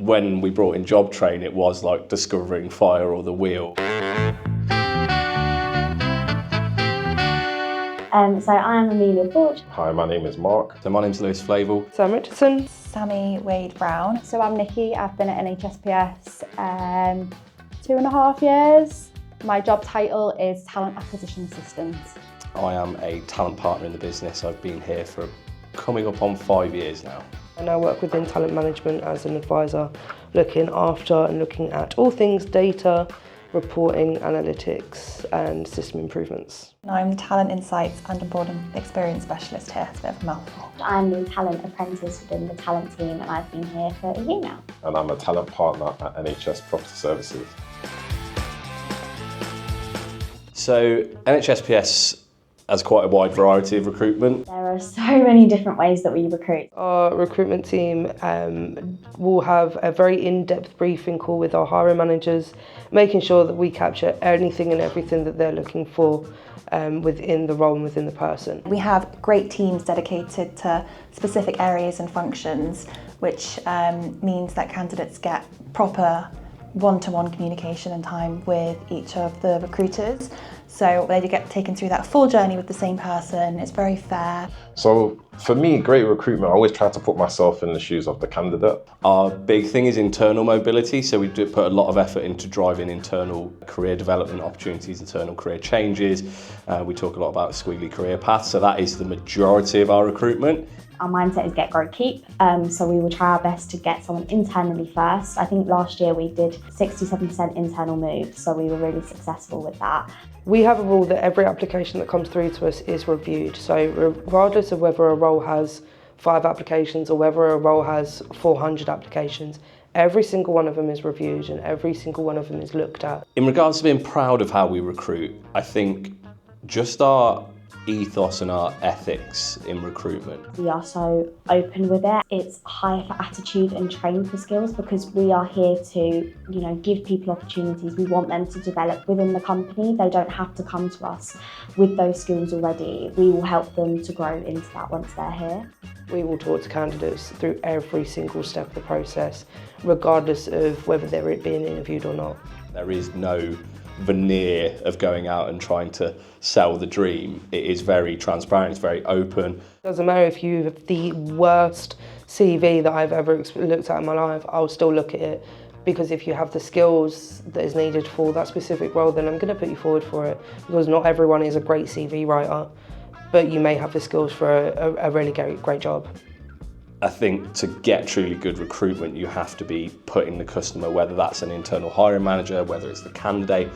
When we brought in Jobtrain, it was like discovering fire or the wheel. So I am Amelia Forge. Hi, my name is Mark. So my name's Lewis Flavel. Sam Richardson. Sammy Wade Brown. So I'm Nikki. I've been at NHSPS 2.5 years. My job title is Talent Acquisition Assistant. I am a talent partner in the business. I've been here for coming up on 5 years now. And I work within talent management as an advisor, looking after and looking at all things data, reporting, analytics and system improvements. I'm the Talent Insights and Onboarding Experience Specialist here. It's a bit of a mouthful. I'm the talent apprentice within the talent team and I've been here for a year now. And I'm a talent partner at NHS Property Services. So NHSPS has quite a wide variety of recruitment. There are so many different ways that we recruit. Our recruitment team will have a very in-depth briefing call with our hiring managers, making sure that we capture anything and everything that they're looking for within the role and within the person. We have great teams dedicated to specific areas and functions, which means that candidates get proper one-to-one communication and time with each of the recruiters. So they get taken through that full journey with the same person. It's very fair. So for me, great recruitment, I always try to put myself in the shoes of the candidate. Our big thing is internal mobility, so we do put a lot of effort into driving internal career development opportunities, internal career changes. We talk a lot about squiggly career paths, so that is the majority of our recruitment. Our mindset is get, grow, keep. So we will try our best to get someone internally first. I think last year we did 67% internal moves, so we were really successful with that. We have a rule that every application that comes through to us is reviewed. So regardless of whether a role has 5 applications or whether a role has 400 applications, every single one of them is reviewed and every single one of them is looked at. In regards to being proud of how we recruit, I think just our ethos and our ethics in recruitment. We are so open with it. It's hire for attitude and train for skills because we are here to, give people opportunities. We want them to develop within the company. They don't have to come to us with those skills already. We will help them to grow into that once they're here. We will talk to candidates through every single step of the process, regardless of whether they're being interviewed or not. There is no veneer of going out and trying to sell the dream. It is very transparent, it's very open. Doesn't matter if you have the worst CV that I've ever looked at in my life, I'll still look at it, because if you have the skills that is needed for that specific role, then I'm going to put you forward for it, because not everyone is a great CV writer, but you may have the skills for a really great job. I think to get truly good recruitment, you have to be putting the customer, whether that's an internal hiring manager, whether it's the candidate,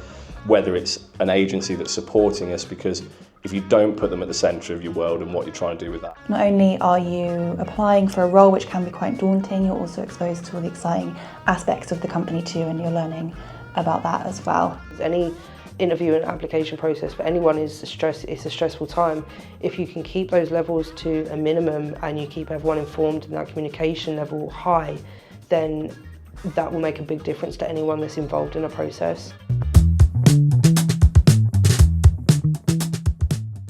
whether it's an agency that's supporting us, because if you don't put them at the centre of your world and what you're trying to do with that. Not only are you applying for a role which can be quite daunting, you're also exposed to all the exciting aspects of the company too, and you're learning about that as well. Any interview and application process for anyone is it's a stressful time. If you can keep those levels to a minimum and you keep everyone informed and that communication level high, then that will make a big difference to anyone that's involved in a process.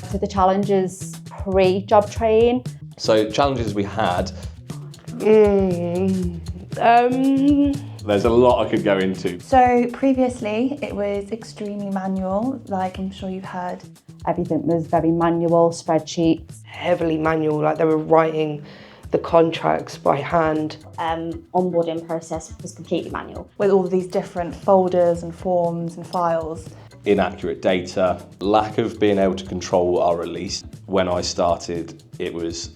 So the challenges pre-Jobtrain. So challenges we had, there's a lot I could go into. So previously it was extremely manual, like I'm sure you've heard. Everything was very manual, spreadsheets. Heavily manual, like they were writing the contracts by hand. Onboarding process was completely manual. With all these different folders and forms and files. Inaccurate data, lack of being able to control our release. When I started, it was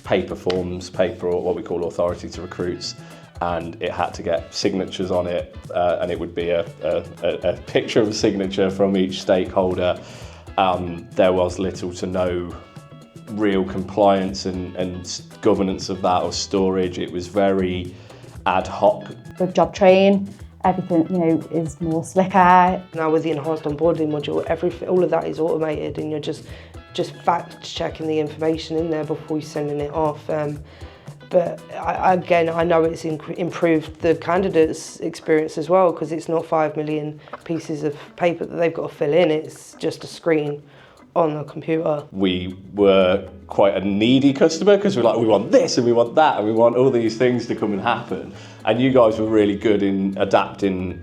paper forms, paper, or what we call authority to recruits, and it had to get signatures on it, and it would be a picture of a signature from each stakeholder. There was little to no real compliance and governance of that or storage. It was very ad hoc. With Jobtrain, everything is more slicker. Now with the enhanced onboarding module, all of that is automated, and you're just fact checking the information in there before you're sending it off. But I know it's improved the candidate's experience as well, because it's not 5 million pieces of paper that they've got to fill in. It's just a screen on the computer. We were quite a needy customer because we're like, we want this and we want that and we want all these things to come and happen. And you guys were really good in adapting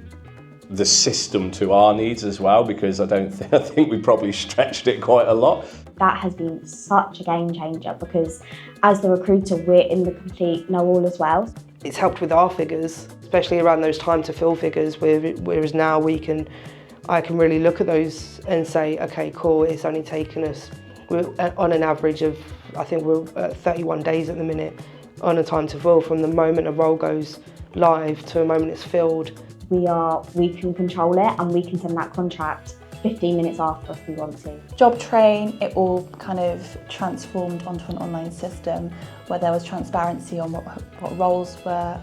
the system to our needs as well, because I think we probably stretched it quite a lot. That has been such a game changer, because as the recruiter, we're in the complete know-all as well. It's helped with our figures, especially around those time to fill figures, whereas now I can really look at those and say, okay, cool, it's only taken us, we're on an average of, I think we're at 31 days at the minute on a time to fill, from the moment a role goes live to the moment it's filled. We can control it, and we can send that contract 15 minutes after if we want to. Jobtrain, it all kind of transformed onto an online system where there was transparency on what roles were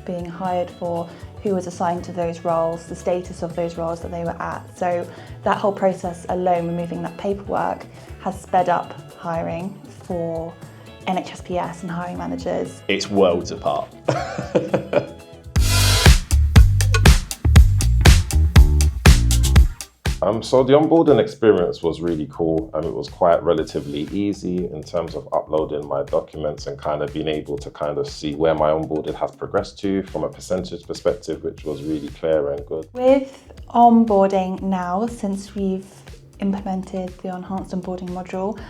being hired for, who was assigned to those roles, the status of those roles that they were at. So that whole process alone, removing that paperwork, has sped up hiring for NHSPS and hiring managers. It's worlds apart. So the onboarding experience was really cool. It was quite relatively easy in terms of uploading my documents and kind of being able to kind of see where my onboarding has progressed to from a percentage perspective, which was really clear and good. With onboarding now, since we've implemented the enhanced onboarding module,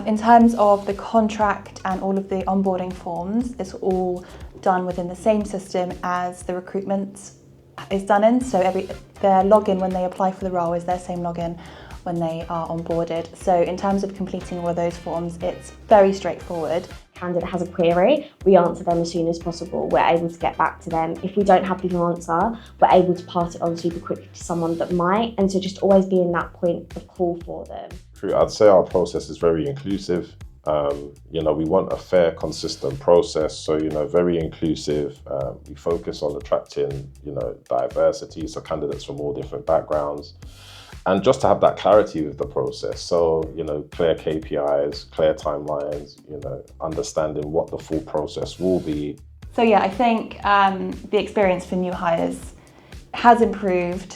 in terms of the contract and all of the onboarding forms, it's all done within the same system as the recruitment is done in. So their login when they apply for the role is their same login when they are onboarded. So in terms of completing all of those forms, it's very straightforward. Candidate has a query, we answer them as soon as possible. We're able to get back to them. If we don't have the answer, we're able to pass it on super quickly to someone that might, and so just always being that point of call for them. I'd say our process is very inclusive. We want a fair, consistent process, so very inclusive. We focus on attracting diversity, so candidates from all different backgrounds, and just to have that clarity with the process. So clear KPIs, clear timelines, understanding what the full process will be. So yeah, I think the experience for new hires has improved.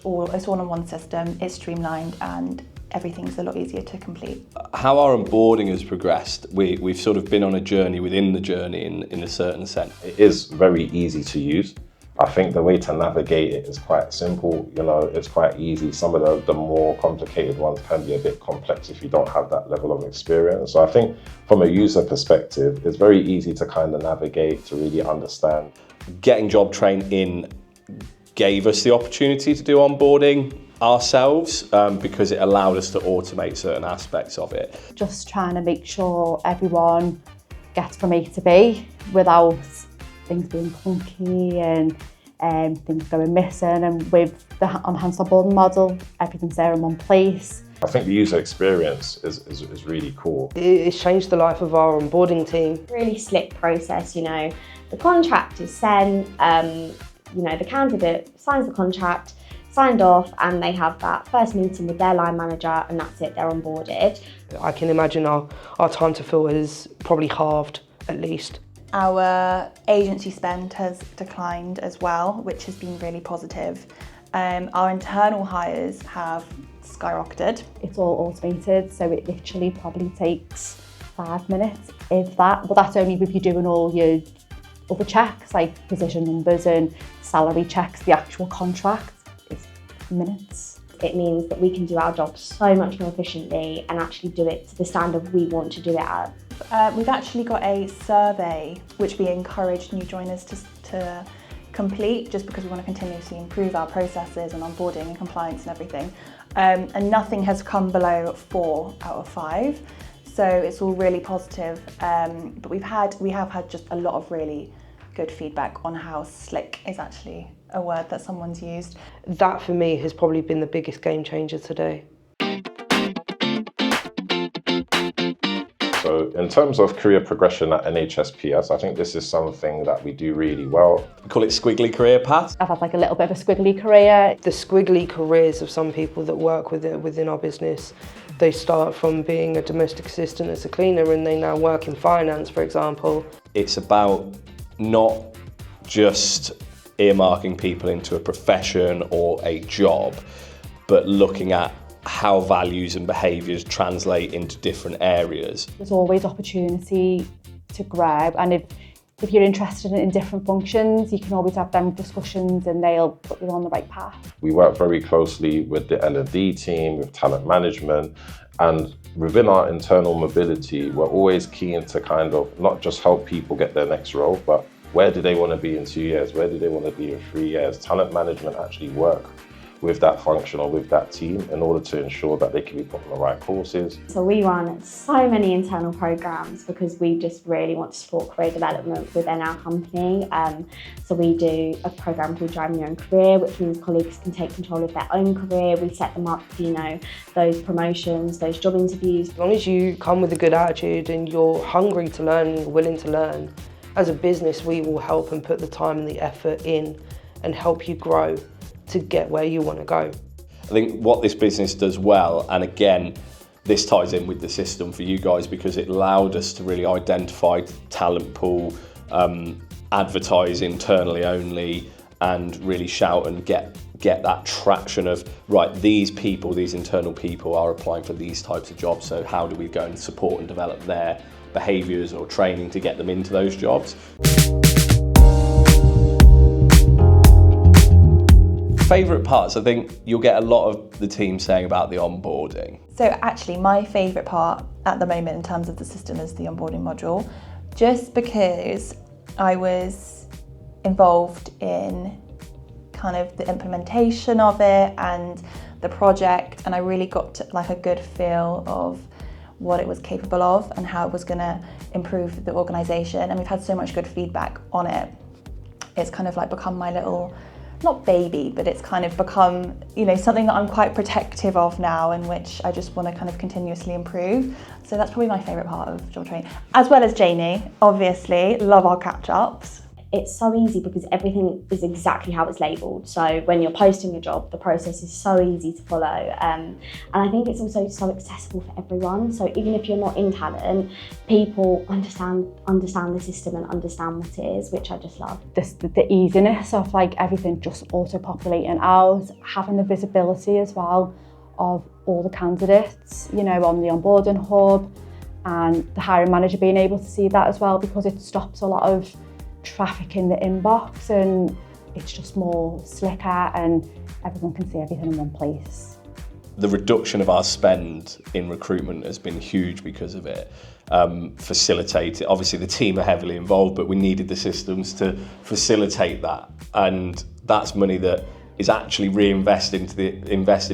It's all in one system, it's streamlined, and everything's a lot easier to complete. How our onboarding has progressed, we've sort of been on a journey within the journey in a certain sense. It is very easy to use. I think the way to navigate it is quite simple. It's quite easy. Some of the more complicated ones can be a bit complex if you don't have that level of experience. So I think from a user perspective, it's very easy to kind of navigate, to really understand. Getting Jobtrain in gave us the opportunity to do onboarding ourselves because it allowed us to automate certain aspects of it. Just trying to make sure everyone gets from A to B without things being clunky and things going missing, and with the enhanced onboarding model, everything's there in one place. I think the user experience is really cool. It's changed the life of our onboarding team. Really slick process, the contract is sent, the candidate signs the contract, signed off, and they have that first meeting with their line manager, and that's it, they're onboarded. I can imagine our time to fill is probably halved at least. Our agency spend has declined as well, which has been really positive. Our internal hires have skyrocketed. It's all automated, so it literally probably takes 5 minutes, if that. But that's only if you're doing all your other checks, like position numbers and salary checks. The actual contract is minutes. It means that we can do our job so much more efficiently and actually do it to the standard we want to do it at. We've actually got a survey which we encourage new joiners to complete, just because we want to continuously improve our processes and onboarding and compliance and everything. And nothing has come below 4 out of 5. So it's all really positive. But we have had just a lot of really good feedback on how slick is actually a word that someone's used. That for me has probably been the biggest game changer today. So in terms of career progression at NHSPS, I think this is something that we do really well. We call it squiggly career path. I've had like a little bit of a squiggly career. The squiggly careers of some people that work within our business, they start from being a domestic assistant as a cleaner and they now work in finance, for example. It's about not just earmarking people into a profession or a job, but looking at how values and behaviours translate into different areas. There's always opportunity to grow, and if you're interested in different functions, you can always have them discussions and they'll put you on the right path. We work very closely with the L&D team, with talent management, and within our internal mobility, we're always keen to kind of not just help people get their next role, but where do they want to be in 2 years? Where do they want to be in 3 years? Talent management actually work with that function or with that team in order to ensure that they can be put on the right courses. So we run so many internal programs because we just really want to support career development within our company. So we do a program called Driving Your Own Career, which means colleagues can take control of their own career. We set them up for, those promotions, those job interviews. As long as you come with a good attitude and you're hungry to learn and you're willing to learn, as a business we will help and put the time and the effort in and help you grow to get where you want to go. I think what this business does well, and again, this ties in with the system for you guys because it allowed us to really identify talent pool, advertise internally only, and really shout and get that traction of, right, these people, these internal people are applying for these types of jobs, so how do we go and support and develop their behaviours or training to get them into those jobs. Favourite parts, I think you'll get a lot of the team saying about the onboarding. So actually my favourite part at the moment in terms of the system is the onboarding module, just because I was involved in kind of the implementation of it and the project, and I really got like a good feel of what it was capable of and how it was going to improve the organisation, and we've had so much good feedback on it. It's kind of like become my little, not baby, but it's kind of become, something that I'm quite protective of now, in which I just want to kind of continuously improve. So that's probably my favourite part of Jobtrain, as well as Janie, obviously, love our catch-ups. It's so easy because everything is exactly how it's labelled. So when you're posting a job, the process is so easy to follow. And I think it's also so accessible for everyone. So even if you're not in talent, people understand the system and understand what it is, which I just love. The easiness of like everything just auto-populating out, having the visibility as well of all the candidates, on the onboarding hub, and the hiring manager being able to see that as well, because it stops a lot of traffic in the inbox and it's just more slicker and everyone can see everything in one place. The reduction of our spend in recruitment has been huge because of it. Facilitate it. Obviously the team are heavily involved, but we needed the systems to facilitate that, and that's money that is actually invested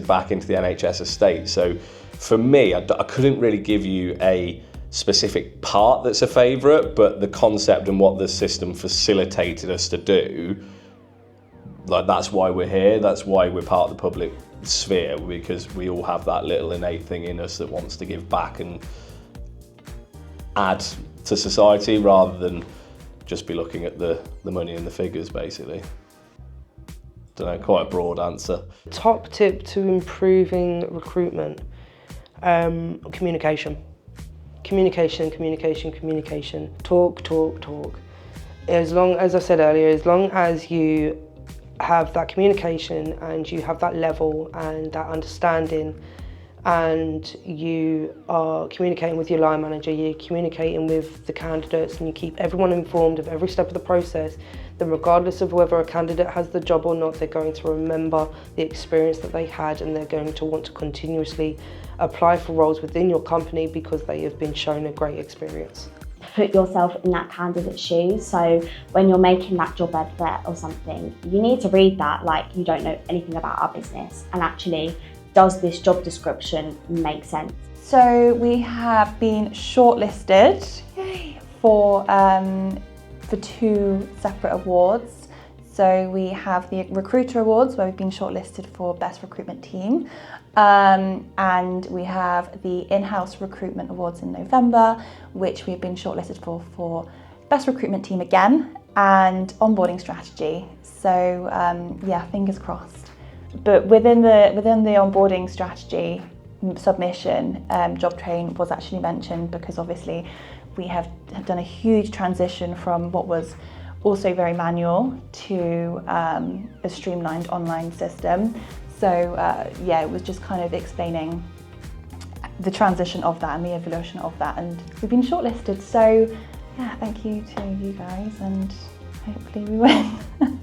back into the NHS estate. So for me, I couldn't really give you a specific part that's a favourite, but the concept and what the system facilitated us to do, like, that's why we're here, that's why we're part of the public sphere, because we all have that little innate thing in us that wants to give back and add to society rather than just be looking at the money and the figures, basically. Don't know, quite a broad answer. Top tip to improving recruitment, communication. Communication. Talk. As long as I said earlier, as long as you have that communication and you have that level and that understanding, and you are communicating with your line manager, you're communicating with the candidates, and you keep everyone informed of every step of the process, then regardless of whether a candidate has the job or not, they're going to remember the experience that they had, and they're going to want to continuously apply for roles within your company because they have been shown a great experience. Put yourself in that candidate's shoes. So when you're making that job advert or something, you need to read that like you don't know anything about our business, and actually, does this job description make sense? So we have been shortlisted for 2 separate awards. So we have the Recruiter Awards, where we've been shortlisted for Best Recruitment Team, and we have the In-House Recruitment Awards in November, which we've been shortlisted for Best Recruitment Team again, and Onboarding Strategy. So yeah, fingers crossed. But within the onboarding strategy submission, Jobtrain was actually mentioned because obviously we have done a huge transition from what was also very manual to a streamlined online system. So yeah, it was just kind of explaining the transition of that and the evolution of that, and we've been shortlisted. So yeah, thank you to you guys, and hopefully we win.